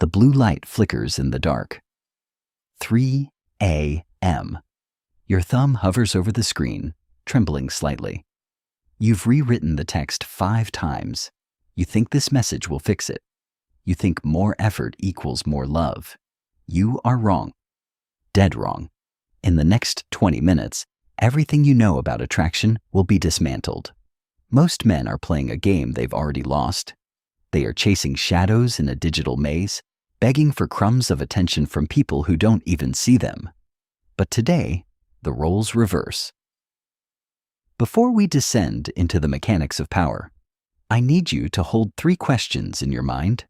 The blue light flickers in the dark. 3 a.m. Your thumb hovers over the screen, trembling slightly. You've rewritten the text 5 times. You think this message will fix it. You think more effort equals more love. You are wrong. Dead wrong. In the next 20 minutes, everything you know about attraction will be dismantled. Most men are playing a game they've already lost. They are chasing shadows in a digital maze, begging for crumbs of attention from people who don't even see them. But today, the roles reverse. Before we descend into the mechanics of power, I need you to hold 3 questions in your mind,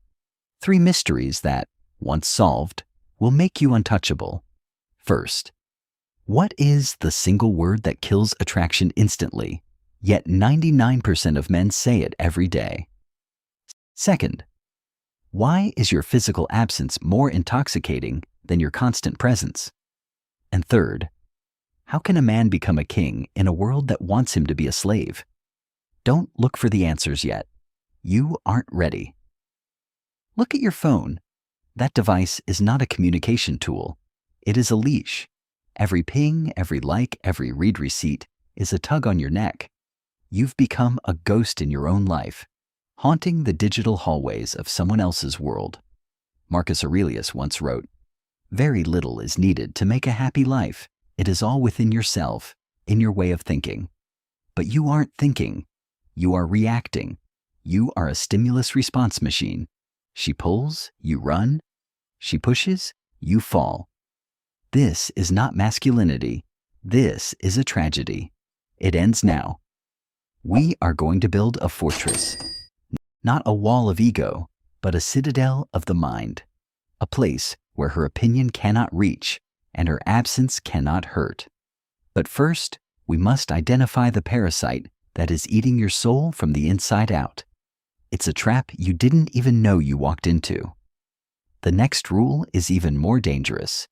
3 mysteries that, once solved, will make you untouchable. First, what is the single word that kills attraction instantly, yet 99% of men say it every day? Second, why is your physical absence more intoxicating than your constant presence? And third, how can a man become a king in a world that wants him to be a slave? Don't look for the answers yet. You aren't ready. Look at your phone. That device is not a communication tool. It is a leash. Every ping, every like, every read receipt is a tug on your neck. You've become a ghost in your own life, haunting the digital hallways of someone else's world. Marcus Aurelius once wrote, "Very little is needed to make a happy life. It is all within yourself, in your way of thinking." But you aren't thinking. You are reacting. You are a stimulus response machine. She pulls, you run. She pushes, you fall. This is not masculinity. This is a tragedy. It ends now. We are going to build a fortress. Not a wall of ego, but a citadel of the mind. A place where her opinion cannot reach and her absence cannot hurt. But first, we must identify the parasite that is eating your soul from the inside out. It's a trap you didn't even know you walked into. The next rule is even more dangerous.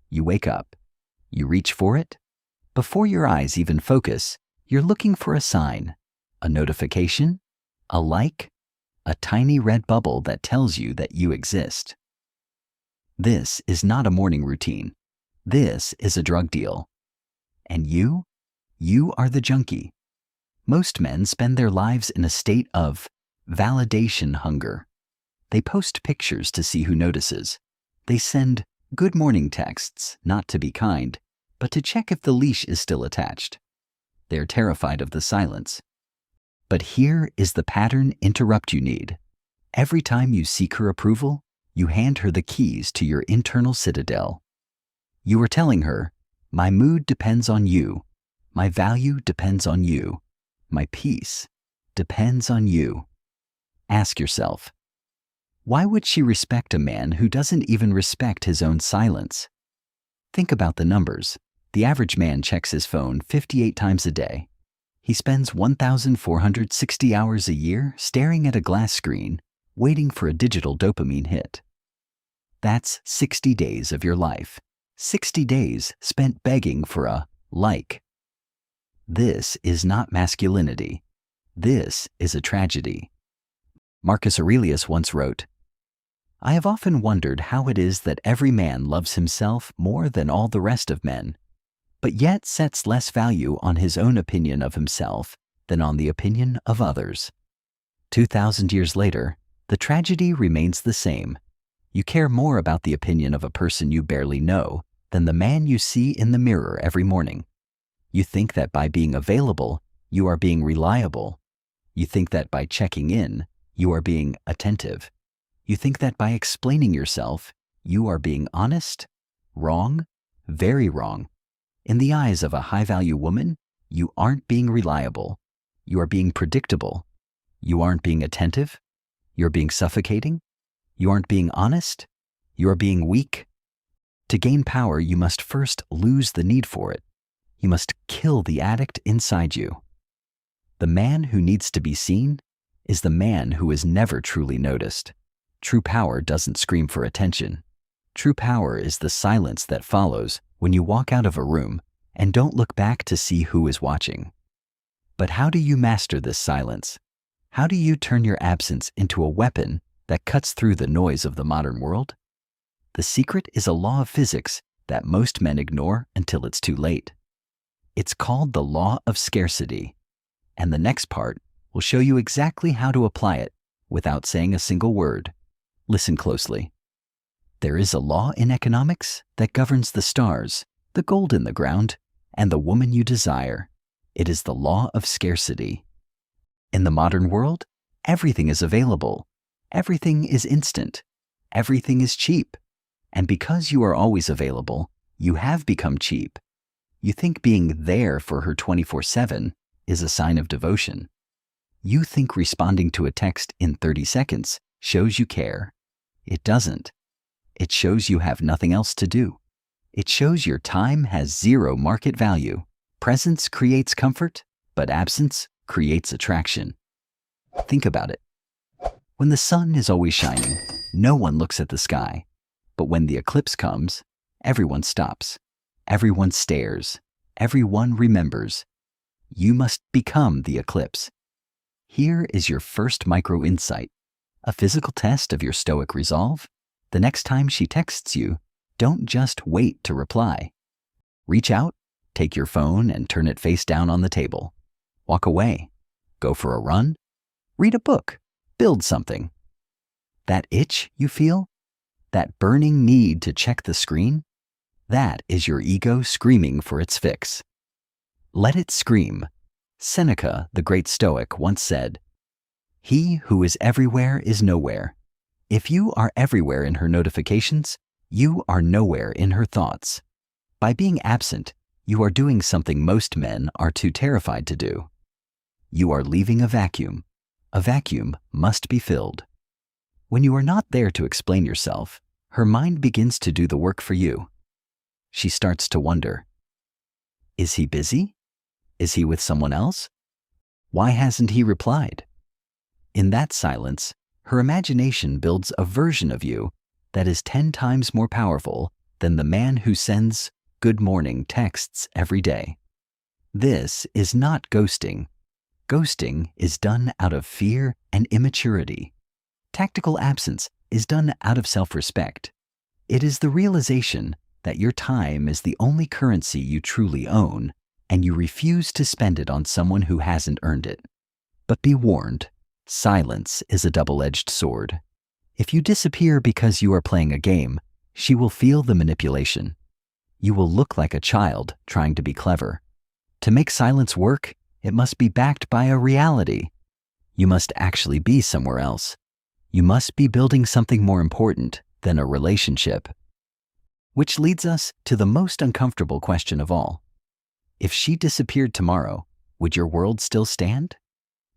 You wake up. You reach for it. Before your eyes even focus, you're looking for a sign, a notification, a like, a tiny red bubble that tells you that you exist. This is not a morning routine. This is a drug deal. And you are the junkie. Most men spend their lives in a state of validation hunger. They post pictures to see who notices. They send good morning texts, not to be kind, but to check if the leash is still attached. They're terrified of the silence. But here is the pattern interrupt you need. Every time you seek her approval, you hand her the keys to your internal citadel. You are telling her, my mood depends on you. My value depends on you. My peace depends on you. Ask yourself, why would she respect a man who doesn't even respect his own silence? Think about the numbers. The average man checks his phone 58 times a day. He spends 1,460 hours a year staring at a glass screen, waiting for a digital dopamine hit. That's 60 days of your life. 60 days spent begging for a like. This is not masculinity. This is a tragedy. Marcus Aurelius once wrote, "I have often wondered how it is that every man loves himself more than all the rest of men, but yet sets less value on his own opinion of himself than on the opinion of others." 2,000 years later, the tragedy remains the same. You care more about the opinion of a person you barely know than the man you see in the mirror every morning. You think that by being available, you are being reliable. You think that by checking in, you are being attentive. You think that by explaining yourself, you are being honest. Wrong, very wrong. In the eyes of a high-value woman, you aren't being reliable. You are being predictable. You aren't being attentive. You're being suffocating. You aren't being honest. You are being weak. To gain power, you must first lose the need for it. You must kill the addict inside you. The man who needs to be seen is the man who is never truly noticed. True power doesn't scream for attention. True power is the silence that follows when you walk out of a room and don't look back to see who is watching. But how do you master this silence? How do you turn your absence into a weapon that cuts through the noise of the modern world? The secret is a law of physics that most men ignore until it's too late. It's called the Law of Scarcity, and the next part will show you exactly how to apply it without saying a single word. Listen closely. There is a law in economics that governs the stars, the gold in the ground, and the woman you desire. It is the law of scarcity. In the modern world, everything is available. Everything is instant. Everything is cheap. And because you are always available, you have become cheap. You think being there for her 24/7 is a sign of devotion. You think responding to a text in 30 seconds shows you care. It doesn't. It shows you have nothing else to do. It shows your time has zero market value. Presence creates comfort, but absence creates attraction. Think about it. When the sun is always shining, no one looks at the sky. But when the eclipse comes, everyone stops. Everyone stares. Everyone remembers. You must become the eclipse. Here is your first micro insight, a physical test of your Stoic resolve. The next time she texts you, don't just wait to reply. Reach out, take your phone and turn it face down on the table. Walk away. Go for a run. Read a book. Build something. That itch you feel? That burning need to check the screen? That is your ego screaming for its fix. Let it scream. Seneca, the great Stoic, once said, "He who is everywhere is nowhere." If you are everywhere in her notifications, you are nowhere in her thoughts. By being absent, you are doing something most men are too terrified to do. You are leaving a vacuum. A vacuum must be filled. When you are not there to explain yourself, her mind begins to do the work for you. She starts to wonder, is he busy? Is he with someone else? Why hasn't he replied? In that silence, her imagination builds a version of you that is 10 times more powerful than the man who sends good morning texts every day. This is not ghosting. Ghosting is done out of fear and immaturity. Tactical absence is done out of self-respect. It is the realization that your time is the only currency you truly own, and you refuse to spend it on someone who hasn't earned it. But be warned, silence is a double-edged sword. If you disappear because you are playing a game, she will feel the manipulation. You will look like a child trying to be clever. To make silence work, it must be backed by a reality. You must actually be somewhere else. You must be building something more important than a relationship. Which leads us to the most uncomfortable question of all. If she disappeared tomorrow, would your world still stand?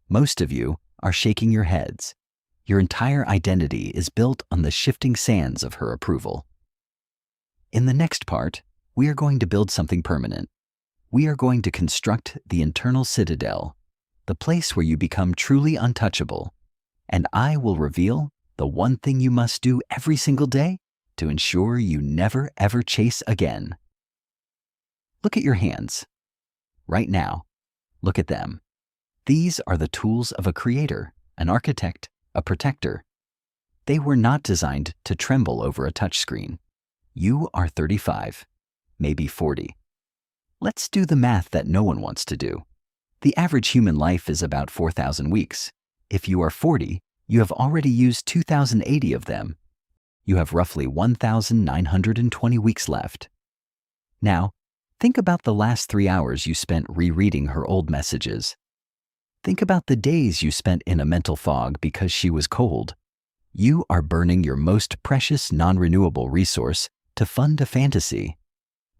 Most of you are shaking your heads. Your entire identity is built on the shifting sands of her approval. In the next part, we are going to build something permanent. We are going to construct the internal citadel, the place where you become truly untouchable. And I will reveal the one thing you must do every single day to ensure you never ever chase again. Look at your hands. Right now, look at them. These are the tools of a creator, an architect, a protector. They were not designed to tremble over a touchscreen. You are 35, maybe 40. Let's do the math that no one wants to do. The average human life is about 4,000 weeks. If you are 40, you have already used 2,080 of them. You have roughly 1,920 weeks left. Now, think about the last 3 hours you spent rereading her old messages. Think about the days you spent in a mental fog because she was cold. You are burning your most precious non-renewable resource to fund a fantasy.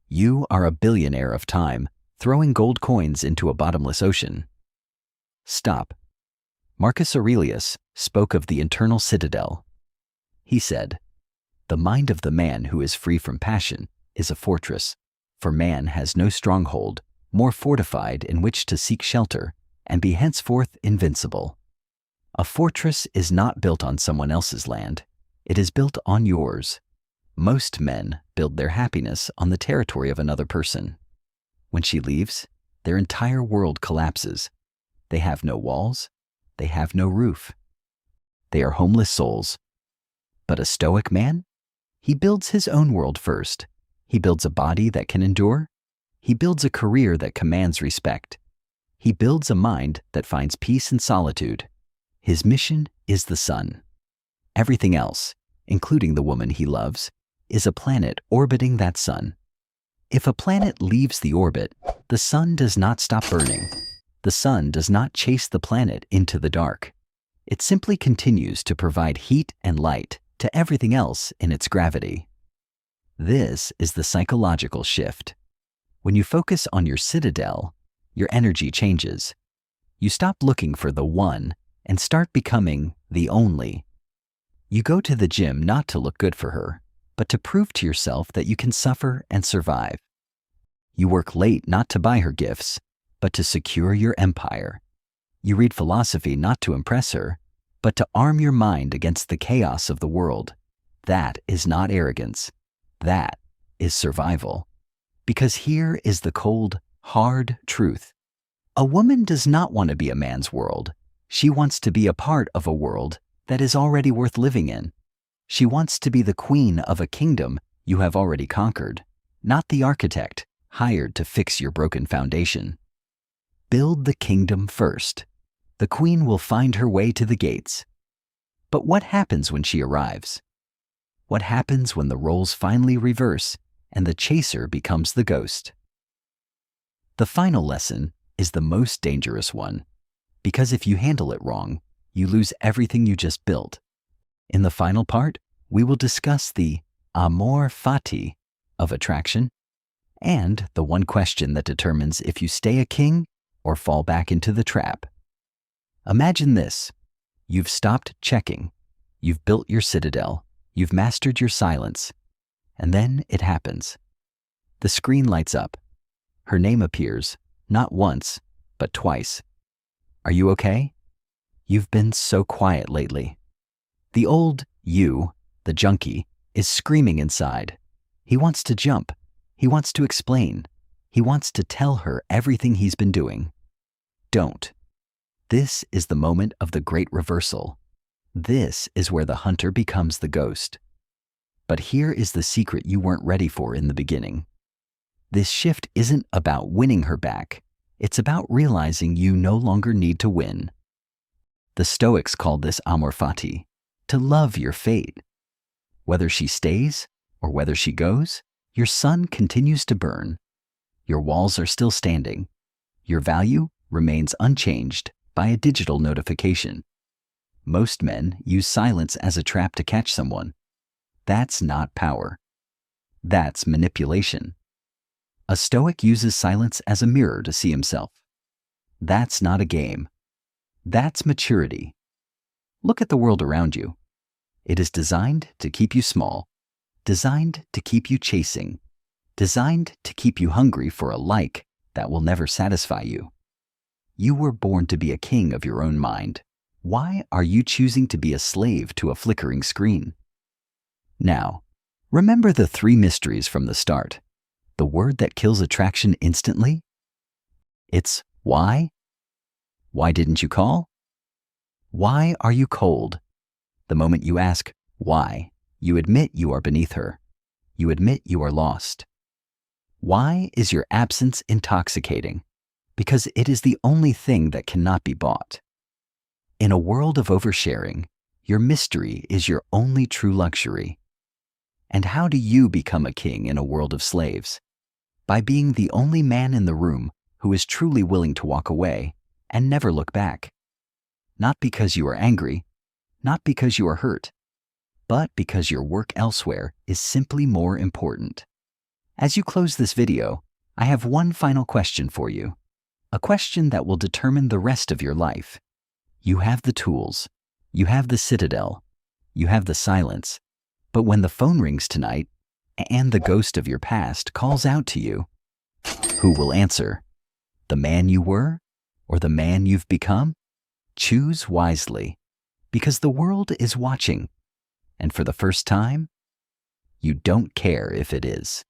You are a billionaire of time, throwing gold coins into a bottomless ocean. Stop. Marcus Aurelius spoke of the internal citadel. He said, "The mind of the man who is free from passion is a fortress, for man has no stronghold more fortified in which to seek shelter and be henceforth invincible." A fortress is not built on someone else's land. It is built on yours. Most men build their happiness on the territory of another person. When she leaves, their entire world collapses. They have no walls. They have no roof. They are homeless souls But a Stoic man? He builds his own world first. He builds a body that can endure. He builds a career that commands respect. He builds a mind that finds peace in solitude. His mission is the sun. Everything else, including the woman he loves, is a planet orbiting that sun. If a planet leaves the orbit, the sun does not stop burning. The sun does not chase the planet into the dark. It simply continues to provide heat and light to everything else in its gravity. This is the psychological shift. When you focus on your citadel, your energy changes. You stop looking for the one and start becoming the only. You go to the gym not to look good for her, but to prove to yourself that you can suffer and survive. You work late not to buy her gifts, but to secure your empire. You read philosophy not to impress her, but to arm your mind against the chaos of the world. That is not arrogance. That is survival. Because here is the cold, hard truth. A woman does not want to be a man's world. She wants to be a part of a world that is already worth living in. She wants to be the queen of a kingdom you have already conquered, not the architect hired to fix your broken foundation. Build the kingdom first. The queen will find her way to the gates. But what happens when she arrives? What happens when the roles finally reverse and the chaser becomes the ghost? The final lesson is the most dangerous one, because if you handle it wrong, you lose everything you just built. In the final part, we will discuss the amor fati of attraction and the one question that determines if you stay a king or fall back into the trap. Imagine this. You've stopped checking. You've built your citadel. You've mastered your silence. And then it happens. The screen lights up. Her name appears, not once, but twice. Are you okay? You've been so quiet lately. The old you, the junkie, is screaming inside. He wants to jump. He wants to explain. He wants to tell her everything he's been doing. Don't. This is the moment of the great reversal. This is where the hunter becomes the ghost. But here is the secret you weren't ready for in the beginning. This shift isn't about winning her back. It's about realizing you no longer need to win. The Stoics called this amor fati, to love your fate. Whether she stays or whether she goes, your sun continues to burn. Your walls are still standing. Your value remains unchanged by a digital notification. Most men use silence as a trap to catch someone. That's not power. That's manipulation. A Stoic uses silence as a mirror to see himself. That's not a game. That's maturity. Look at the world around you. It is designed to keep you small, designed to keep you chasing, designed to keep you hungry for a like that will never satisfy you. You were born to be a king of your own mind. Why are you choosing to be a slave to a flickering screen? Now, remember the three mysteries from the start. The word that kills attraction instantly? It's why? Why didn't you call? Why are you cold? The moment you ask why, you admit you are beneath her. You admit you are lost. Why is your absence intoxicating? Because it is the only thing that cannot be bought. In a world of oversharing, your mystery is your only true luxury. And how do you become a king in a world of slaves? By being the only man in the room who is truly willing to walk away and never look back. Not because you are angry, not because you are hurt, but because your work elsewhere is simply more important. As you close this video, I have one final question for you. A question that will determine the rest of your life. You have the tools, you have the citadel, you have the silence, but when the phone rings tonight and the ghost of your past calls out to you, who will answer? The man you were or the man you've become? Choose wisely, because the world is watching, and for the first time, you don't care if it is.